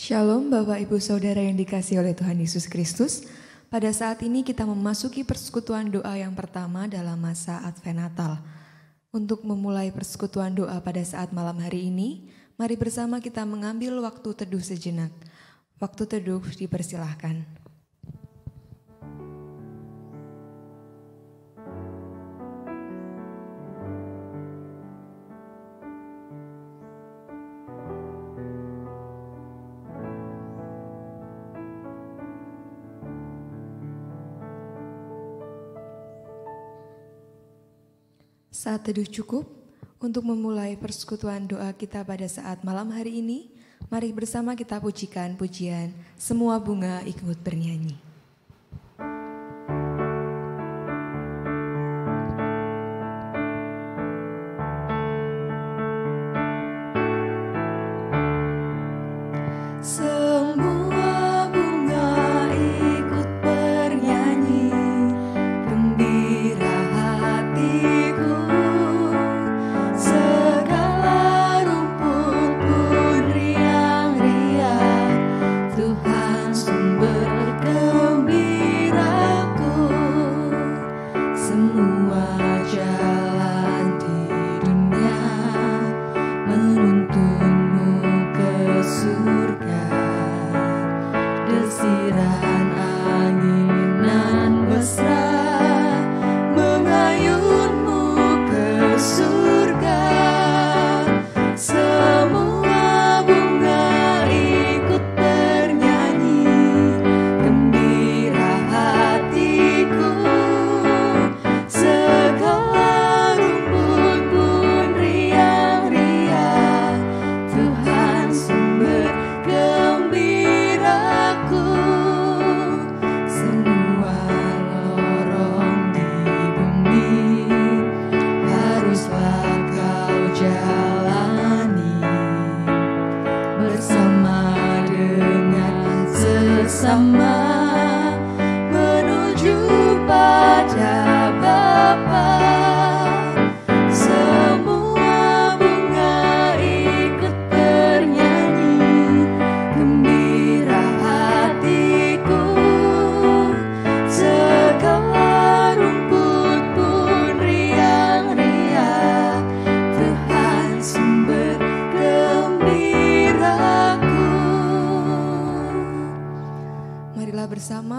Shalom Bapak Ibu Saudara yang dikasihi oleh Tuhan Yesus Kristus. Pada saat ini kita memasuki persekutuan doa yang pertama dalam masa Advent Natal. Untuk memulai persekutuan doa pada saat malam hari ini, mari bersama kita mengambil waktu teduh sejenak. Waktu teduh dipersilahkan. Saat teduh cukup untuk memulai persekutuan doa kita pada saat malam hari ini, mari bersama kita pujikan pujian Semua Bunga Ikut Bernyanyi.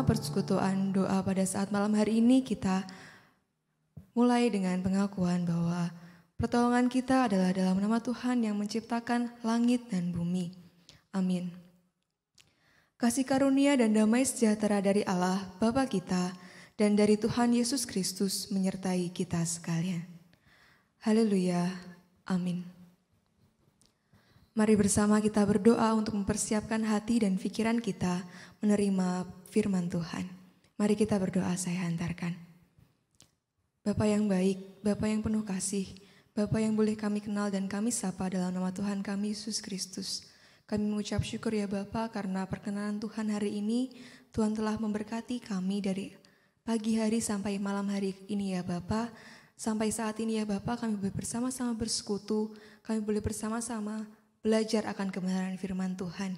Persekutuan doa pada saat malam hari ini kita mulai dengan pengakuan bahwa pertolongan kita adalah dalam nama Tuhan yang menciptakan langit dan bumi. Amin. Kasih karunia dan damai sejahtera dari Allah Bapa kita dan dari Tuhan Yesus Kristus menyertai kita sekalian. Haleluya. Amin. Mari bersama kita berdoa untuk mempersiapkan hati dan pikiran kita menerima firman Tuhan. Mari kita berdoa, saya hantarkan. Bapa yang baik, Bapa yang penuh kasih, Bapa yang boleh kami kenal dan kami sapa dalam nama Tuhan kami Yesus Kristus. Kami mengucap syukur ya Bapa karena perkenanan Tuhan hari ini, Tuhan telah memberkati kami dari pagi hari sampai malam hari ini ya Bapa. Sampai saat ini ya Bapa, kami boleh bersama-sama bersekutu, kami boleh bersama-sama belajar akan kebenaran firman Tuhan.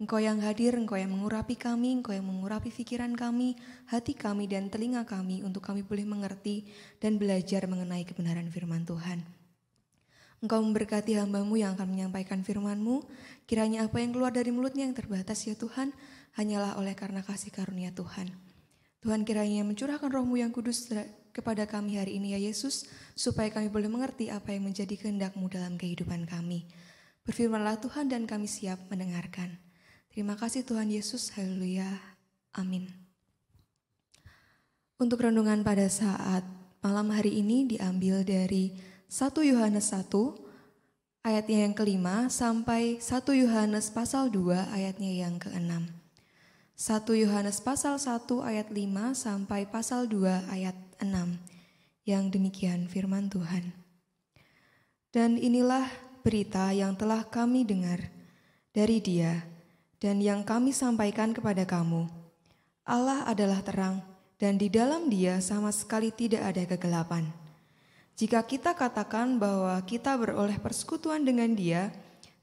Engkau yang hadir, Engkau yang mengurapi kami, Engkau yang mengurapi pikiran kami, hati kami dan telinga kami untuk kami boleh mengerti dan belajar mengenai kebenaran firman Tuhan. Engkau memberkati hamba-Mu yang akan menyampaikan firman-Mu, kiranya apa yang keluar dari mulutnya yang terbatas ya Tuhan, hanyalah oleh karena kasih karunia Tuhan. Tuhan kiranya mencurahkan Roh-Mu yang kudus kepada kami hari ini ya Yesus, supaya kami boleh mengerti apa yang menjadi kehendak-Mu dalam kehidupan kami. Berfirmanlah Tuhan dan kami siap mendengarkan. Terima kasih Tuhan Yesus, haleluya, amin. Untuk renungan pada saat malam hari ini diambil dari 1 Yohanes 1 ayatnya yang ke-5 sampai 1 Yohanes pasal 2 ayatnya yang ke-6. 1 Yohanes pasal 1 ayat 5 sampai pasal 2 ayat 6. Yang demikian firman Tuhan. Dan inilah berita yang telah kami dengar dari Dia dan yang kami sampaikan kepada kamu. Allah adalah terang dan di dalam Dia sama sekali tidak ada kegelapan. Jika kita katakan bahwa kita beroleh persekutuan dengan Dia,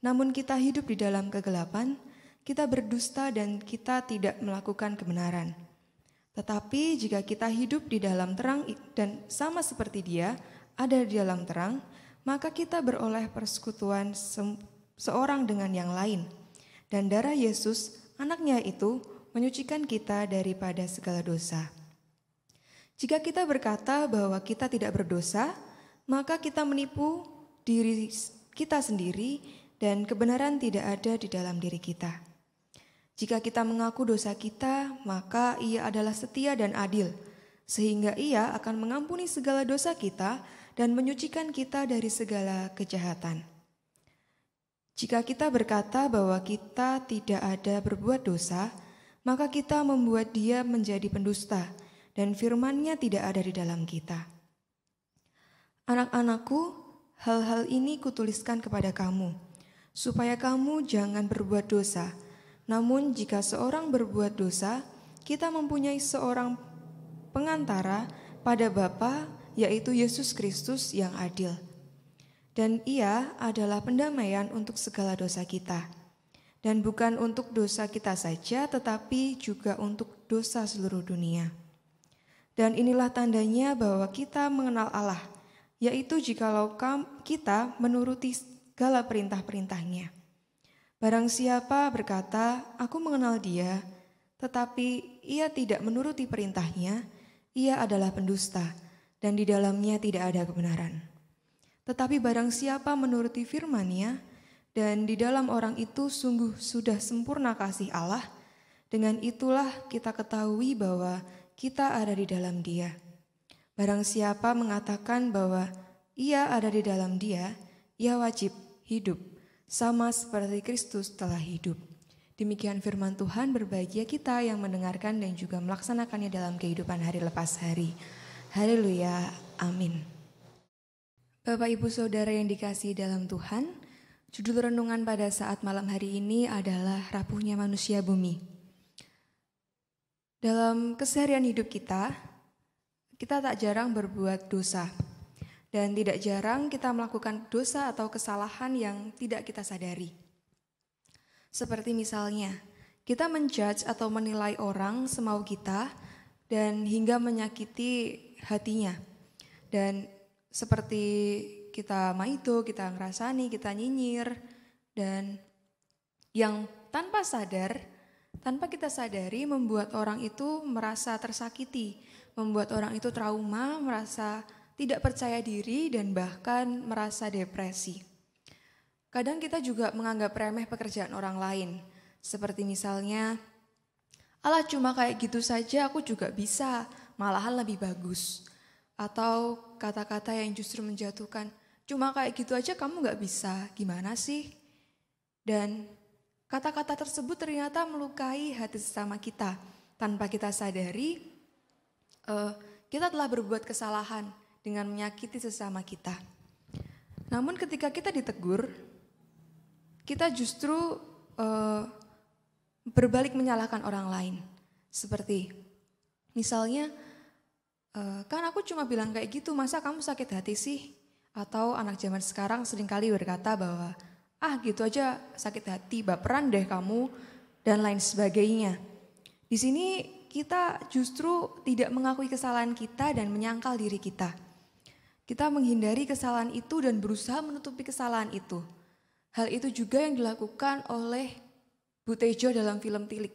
namun kita hidup di dalam kegelapan, kita berdusta dan kita tidak melakukan kebenaran. Tetapi jika kita hidup di dalam terang dan sama seperti Dia ada di dalam terang, maka kita beroleh persekutuan seorang dengan yang lain. Dan darah Yesus, anaknya itu, menyucikan kita daripada segala dosa. Jika kita berkata bahwa kita tidak berdosa, maka kita menipu diri kita sendiri dan kebenaran tidak ada di dalam diri kita. Jika kita mengaku dosa kita, maka Ia adalah setia dan adil, sehingga Ia akan mengampuni segala dosa kita dan menyucikan kita dari segala kejahatan. Jika kita berkata bahwa kita tidak ada berbuat dosa, maka kita membuat Dia menjadi pendusta, dan firman-Nya tidak ada di dalam kita. Anak-anakku, hal-hal ini kutuliskan kepada kamu, supaya kamu jangan berbuat dosa. Namun jika seorang berbuat dosa, kita mempunyai seorang pengantara pada Bapa, yaitu Yesus Kristus yang adil. Dan Ia adalah pendamaian untuk segala dosa kita. Dan bukan untuk dosa kita saja, tetapi juga untuk dosa seluruh dunia. Dan inilah tandanya bahwa kita mengenal Allah, yaitu jikalau kita menuruti segala perintah-perintah-Nya. Barang siapa berkata, aku mengenal Dia, tetapi ia tidak menuruti perintah-Nya, ia adalah pendusta, dan di dalamnya tidak ada kebenaran. Tetapi barang siapa menuruti firman-Nya, dan di dalam orang itu sungguh sudah sempurna kasih Allah, dengan itulah kita ketahui bahwa kita ada di dalam Dia. Barang siapa mengatakan bahwa ia ada di dalam Dia, ia wajib hidup, sama seperti Kristus telah hidup. Demikian firman Tuhan, berbahagia kita yang mendengarkan dan juga melaksanakannya dalam kehidupan hari lepas hari. Haleluya, amin. Bapak Ibu Saudara yang dikasihi dalam Tuhan, judul renungan pada saat malam hari ini adalah rapuhnya manusia bumi. Dalam keseharian hidup kita tak jarang berbuat dosa. Dan tidak jarang kita melakukan dosa atau kesalahan yang tidak kita sadari. Seperti misalnya, kita menjudge atau menilai orang semau kita dan hingga menyakiti hatinya. Dan seperti kita maido, kita ngerasani, kita nyinyir, dan yang tanpa kita sadari membuat orang itu merasa tersakiti, membuat orang itu trauma, merasa tidak percaya diri, dan bahkan merasa depresi. Kadang kita juga menganggap remeh pekerjaan orang lain, seperti misalnya, alah cuma kayak gitu saja aku juga bisa, malahan lebih bagus. Atau kata-kata yang justru menjatuhkan, cuma kayak gitu aja kamu gak bisa, gimana sih? Dan kata-kata tersebut ternyata melukai hati sesama kita. Tanpa kita sadari, kita telah berbuat kesalahan dengan menyakiti sesama kita. Namun ketika kita ditegur, kita justru berbalik menyalahkan orang lain. Seperti misalnya, kan aku cuma bilang kayak gitu, masa kamu sakit hati sih? Atau anak zaman sekarang seringkali berkata bahwa, gitu aja sakit hati, baperan deh kamu, dan lain sebagainya. Di sini kita justru tidak mengakui kesalahan kita dan menyangkal diri kita. Kita menghindari kesalahan itu dan berusaha menutupi kesalahan itu. Hal itu juga yang dilakukan oleh Butejo dalam film Tilik.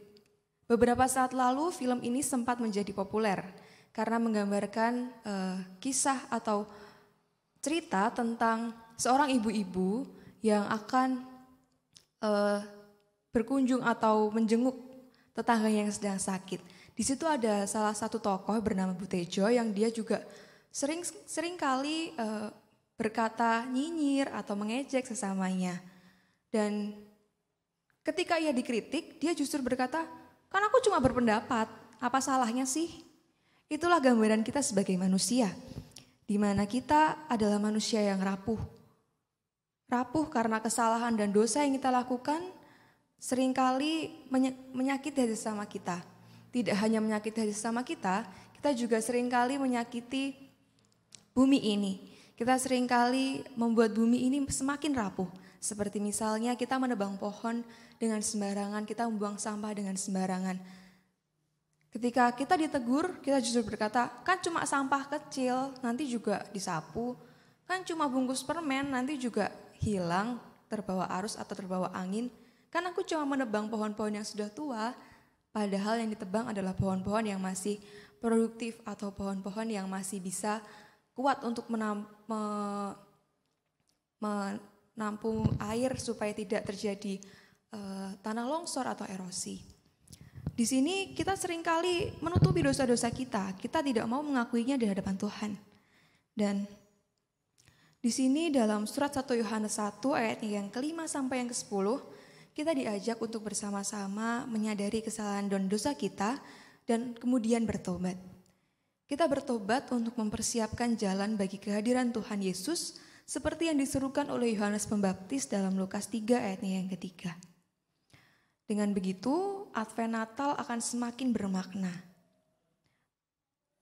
Beberapa saat lalu film ini sempat menjadi populer karena menggambarkan kisah atau cerita tentang seorang ibu-ibu yang akan berkunjung atau menjenguk tetangga yang sedang sakit. Di situ ada salah satu tokoh bernama Butejo yang dia juga sering kali berkata nyinyir atau mengejek sesamanya. Dan ketika ia dikritik, dia justru berkata, kan aku cuma berpendapat, apa salahnya sih? Itulah gambaran kita sebagai manusia, di mana kita adalah manusia yang rapuh. Rapuh karena kesalahan dan dosa yang kita lakukan seringkali menyakiti hati sesama kita. Tidak hanya menyakiti hati sesama kita juga seringkali menyakiti bumi ini. Kita seringkali membuat bumi ini semakin rapuh. Seperti misalnya kita menebang pohon dengan sembarangan, kita membuang sampah dengan sembarangan. Ketika kita ditegur, kita justru berkata, kan cuma sampah kecil, nanti juga disapu. Kan cuma bungkus permen, nanti juga hilang, terbawa arus atau terbawa angin. Kan aku cuma menebang pohon-pohon yang sudah tua, padahal yang ditebang adalah pohon-pohon yang masih produktif atau pohon-pohon yang masih bisa kuat untuk menampung air supaya tidak terjadi tanah longsor atau erosi. Di sini kita seringkali menutupi dosa-dosa kita tidak mau mengakuinya di hadapan Tuhan. Dan di sini dalam surat 1 Yohanes 1 ayat yang ke-5 sampai yang ke-10, kita diajak untuk bersama-sama menyadari kesalahan dan dosa kita dan kemudian bertobat. Kita bertobat untuk mempersiapkan jalan bagi kehadiran Tuhan Yesus seperti yang diserukan oleh Yohanes Pembaptis dalam Lukas 3 ayatnya yang ketiga. Dengan begitu, Advent Natal akan semakin bermakna.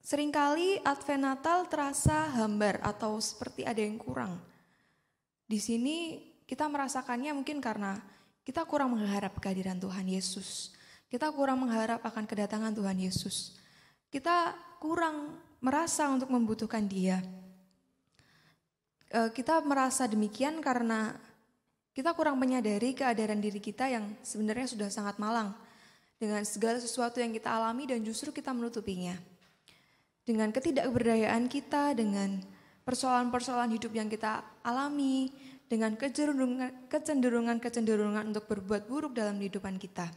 Seringkali Advent Natal terasa hambar atau seperti ada yang kurang. Di sini kita merasakannya mungkin karena kita kurang mengharap kehadiran Tuhan Yesus. Kita kurang mengharap akan kedatangan Tuhan Yesus. Kita kurang merasa untuk membutuhkan Dia. Kita merasa demikian karena kita kurang menyadari keadaan diri kita yang sebenarnya sudah sangat malang. Dengan segala sesuatu yang kita alami dan justru kita menutupinya. Dengan ketidakberdayaan kita, dengan persoalan-persoalan hidup yang kita alami, dengan kecenderungan-kecenderungan untuk berbuat buruk dalam kehidupan kita.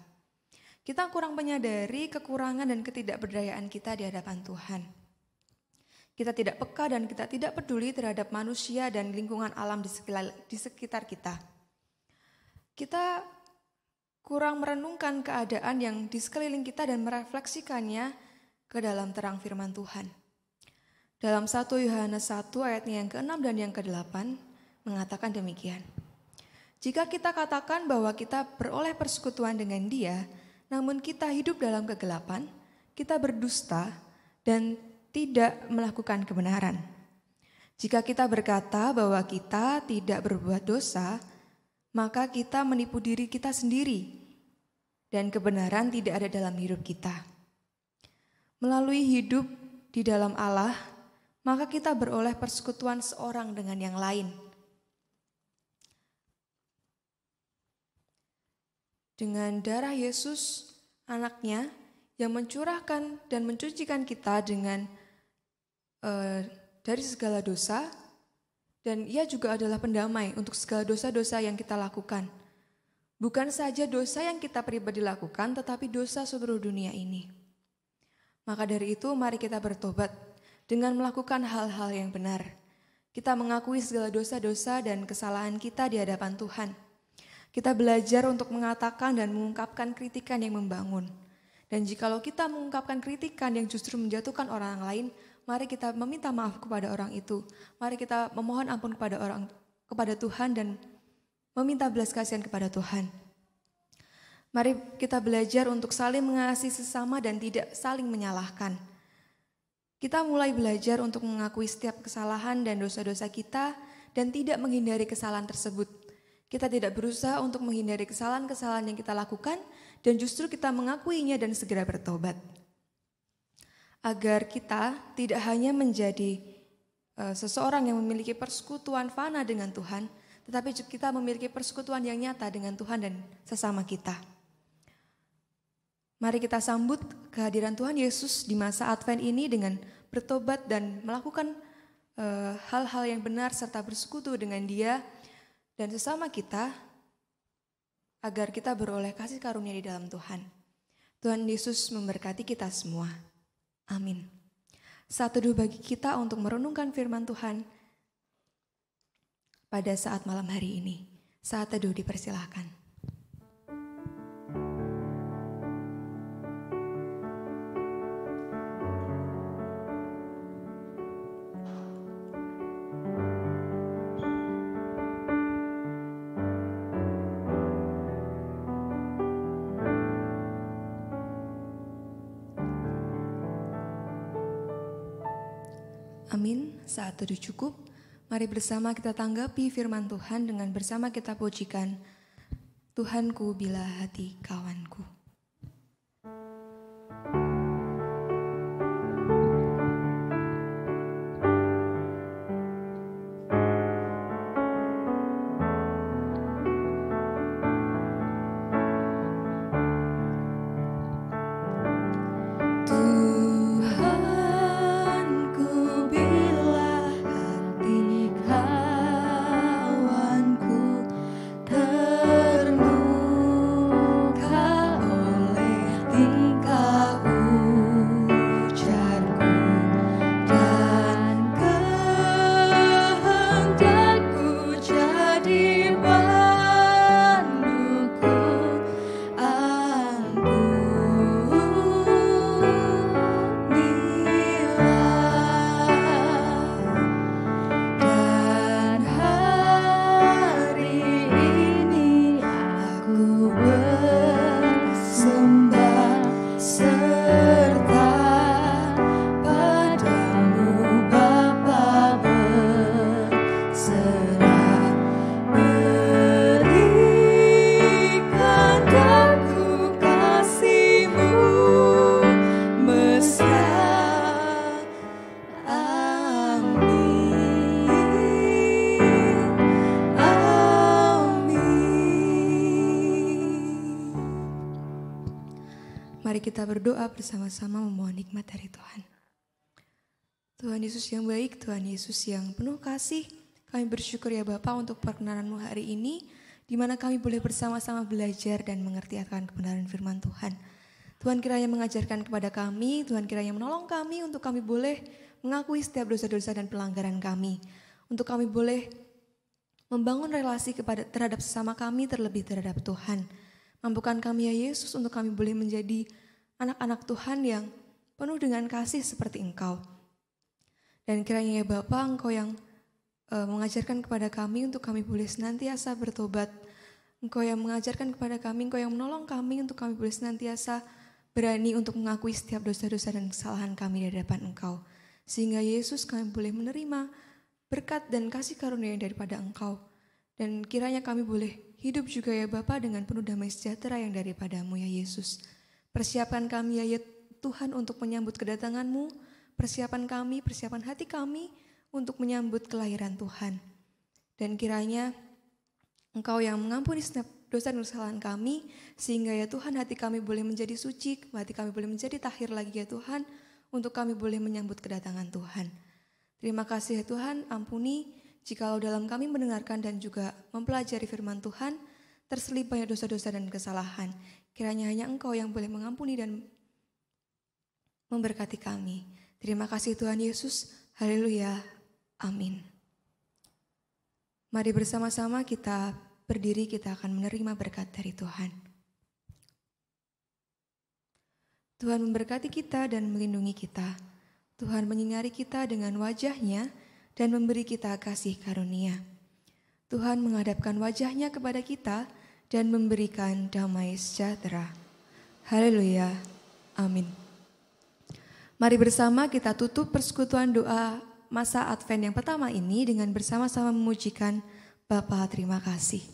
Kita kurang menyadari kekurangan dan ketidakberdayaan kita di hadapan Tuhan. Kita tidak peka dan kita tidak peduli terhadap manusia dan lingkungan alam di sekitar kita. Kita kurang merenungkan keadaan yang di sekeliling kita dan merefleksikannya ke dalam terang firman Tuhan. Dalam 1 Yohanes 1 ayatnya yang ke-6 dan yang ke-8 mengatakan demikian. Jika kita katakan bahwa kita beroleh persekutuan dengan Dia, namun kita hidup dalam kegelapan, kita berdusta dan tidak melakukan kebenaran. Jika kita berkata bahwa kita tidak berbuat dosa, maka kita menipu diri kita sendiri dan kebenaran tidak ada dalam hidup kita. Melalui hidup di dalam Allah, maka kita beroleh persekutuan seorang dengan yang lain. Dengan darah Yesus, anaknya, yang mencurahkan dan mencucikan kita dari segala dosa, dan Ia juga adalah pendamai untuk segala dosa-dosa yang kita lakukan. Bukan saja dosa yang kita pribadi lakukan, tetapi dosa seluruh dunia ini. Maka dari itu, mari kita bertobat dengan melakukan hal-hal yang benar. Kita mengakui segala dosa-dosa dan kesalahan kita di hadapan Tuhan. Kita belajar untuk mengatakan dan mengungkapkan kritikan yang membangun. Dan jikalau kita mengungkapkan kritikan yang justru menjatuhkan orang lain, mari kita meminta maaf kepada orang itu. Mari kita memohon ampun kepada Tuhan dan meminta belas kasihan kepada Tuhan. Mari kita belajar untuk saling mengasihi sesama dan tidak saling menyalahkan. Kita mulai belajar untuk mengakui setiap kesalahan dan dosa-dosa kita dan tidak menghindari kesalahan tersebut. Kita tidak berusaha untuk menghindari kesalahan-kesalahan yang kita lakukan dan justru kita mengakuinya dan segera bertobat. Agar kita tidak hanya menjadi seseorang yang memiliki persekutuan fana dengan Tuhan, tetapi kita memiliki persekutuan yang nyata dengan Tuhan dan sesama kita. Mari kita sambut kehadiran Tuhan Yesus di masa Advent ini dengan bertobat dan melakukan hal-hal yang benar serta bersekutu dengan Dia dan sesama kita agar kita beroleh kasih karunia di dalam Tuhan. Tuhan Yesus memberkati kita semua. Amin. Saat teduh bagi kita untuk merenungkan firman Tuhan pada saat malam hari ini. Saat teduh dipersilahkan. Amin, saat teduh cukup. Mari bersama kita tanggapi firman Tuhan dengan bersama kita pujikan Tuhanku bila hati kawanku. Mari kita berdoa bersama-sama memohon hikmat dari Tuhan. Tuhan Yesus yang baik, Tuhan Yesus yang penuh kasih, kami bersyukur ya Bapa untuk perkenanan-Mu hari ini, di mana kami boleh bersama-sama belajar dan mengerti akan kebenaran firman Tuhan. Tuhan kiranya mengajarkan kepada kami, Tuhan kiranya menolong kami untuk kami boleh mengakui setiap dosa-dosa dan pelanggaran kami. Untuk kami boleh membangun relasi terhadap sesama kami, terlebih terhadap Tuhan. Mampukan kami ya Yesus untuk kami boleh menjadi anak-anak Tuhan yang penuh dengan kasih seperti Engkau. Dan kiranya ya Bapa, Engkau yang mengajarkan kepada kami untuk kami boleh senantiasa bertobat. Engkau yang mengajarkan kepada kami, Engkau yang menolong kami untuk kami boleh senantiasa berani untuk mengakui setiap dosa-dosa dan kesalahan kami di hadapan Engkau. Sehingga Yesus kami boleh menerima berkat dan kasih karunia daripada Engkau. Dan kiranya kami boleh hidup juga ya Bapa dengan penuh damai sejahtera yang daripada-Mu ya Yesus. Persiapkan kami ya Tuhan untuk menyambut kedatangan-Mu. Persiapan hati kami untuk menyambut kelahiran Tuhan. Dan kiranya Engkau yang mengampuni setiap dosa dan kesalahan kami, sehingga ya Tuhan hati kami boleh menjadi suci, hati kami boleh menjadi tahir lagi ya Tuhan, untuk kami boleh menyambut kedatangan Tuhan. Terima kasih ya Tuhan, ampuni jikalau dalam kami mendengarkan dan juga mempelajari firman Tuhan, terselip banyak dosa-dosa dan kesalahan. Kiranya hanya Engkau yang boleh mengampuni dan memberkati kami. Terima kasih Tuhan Yesus. Haleluya. Amin. Mari bersama-sama kita berdiri, kita akan menerima berkat dari Tuhan. Tuhan memberkati kita dan melindungi kita. Tuhan menyinari kita dengan wajah-Nya dan memberi kita kasih karunia. Tuhan menghadapkan wajah-Nya kepada kita dan memberikan damai sejahtera. Haleluya. Amin. Mari bersama kita tutup persekutuan doa masa Advent yang pertama ini dengan bersama-sama memujikan Bapa terima kasih.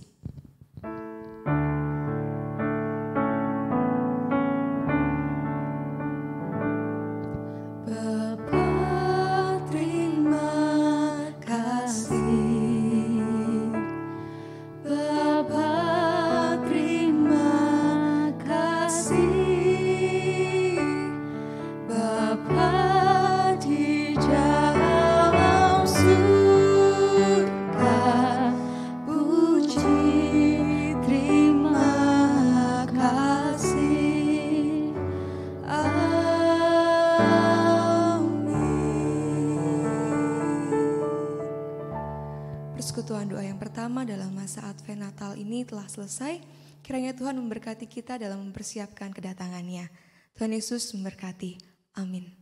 Persekutuan doa yang pertama dalam masa Advent Natal ini telah selesai. Kiranya Tuhan memberkati kita dalam mempersiapkan kedatangannya. Tuhan Yesus memberkati. Amin.